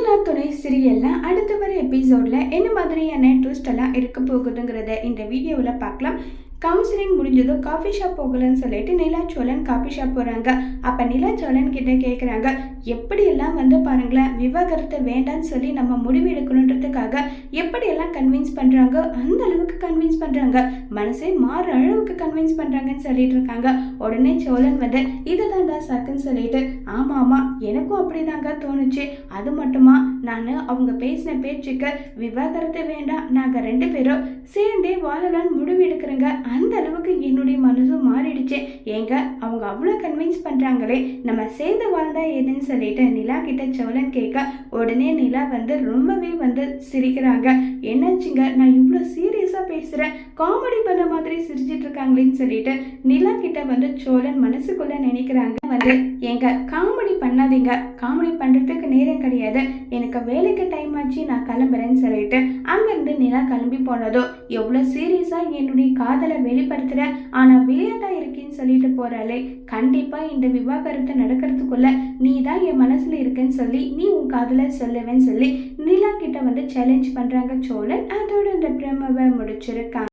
நிலா துணை சீரியல்ல அடுத்த வர எபிசோட்ல என்ன மாதிரியான ட்விஸ்ட் எல்லாம் இருக்க போகுதுங்கிறத இந்த வீடியோவில் பார்க்கலாம். கவுன்சிலிங் முடிஞ்சதும் காஃபி ஷாப் போகலன்னு சொல்லிட்டு நிலா சோழன் காஃபி ஷாப் போகிறாங்க. அப்போ நிலா சோழன் கிட்ட கேட்குறாங்க, எப்படியெல்லாம் பாருங்களேன் விவாகரத்தை வேண்டான்னு சொல்லி நம்ம முடிவு எடுக்கணுன்றதுக்காக எப்படியெல்லாம் கன்வின்ஸ் பண்ணுறாங்க, அந்த அளவுக்கு கன்வின்ஸ் பண்ணுறாங்க, மனசே மாறுற அளவுக்கு கன்வின்ஸ் பண்ணுறாங்கன்னு சொல்லிட்டு இருக்காங்க. உடனே சோழன் இதை தாண்டா சக்குன்னு சொல்லிட்டு, ஆமாம் எனக்கும் அப்படி தாங்க தோணுச்சு, அது மட்டுமா நான் அவங்க பேசின பேச்சுக்கு விவாகரத்தை வேண்டாம், நாங்கள் 2 பேரும் சேர்ந்தே வாழலான்னு முடிவு எடுக்கிறேங்க, அந்த அளவுக்கு என்னுடைய மனசும் மாறிடுச்சு, ஏங்க அவங்க அவ்வளோ கன்வின்ஸ் பண்ணுறாங்களே நம்ம சேர்ந்து வாழ்ந்தா ஏதுன்னு சொல்லிட்டு நிலா கிட்ட சோழன் கேட்க, உடனே நிலா ரொம்பவே சிரிக்கிறாங்க. என்னாச்சுங்க, நான் இவ்வளோ சீரியஸாக பேசுகிறேன், காமெடி பண்ண மாதிரி சிரிச்சிட்டு இருக்காங்களேன்னு சொல்லிட்டு நிலா கிட்ட சோழன் மனசுக்குள்ள நினைக்கிறாங்க. ஏங்க காமெடி பண்ணாதீங்க, காமெடி பண்ணுறதுக்கு நேரம் கிடையாது, எனக்கு வேலைக்கு டைம் ஆச்சு, நான் கிளம்புறேன்னு சொல்லிட்டு அங்கேருந்து நிலா கிளம்பி போனதோ, எவ்வளோ சீரியஸாக என்னுடைய காதலை வெளிப்படுத்துகிறேன், ஆனால் விளையாட்டாக இருக்கேன்னு சொல்லிட்டு போகிறாளே, கண்டிப்பாக இந்த விவாகரத்தை நடக்கிறதுக்குள்ள நீ தான் என் மனசில் இருக்குன்னு சொல்லி நீ உன் காதலை சொல்லுவேன்னு சொல்லி நிலா கிட்ட சேலஞ்ச் பண்ணுறாங்க சோழன். அதோட இந்த பிரமவை முடிச்சிருக்காங்க.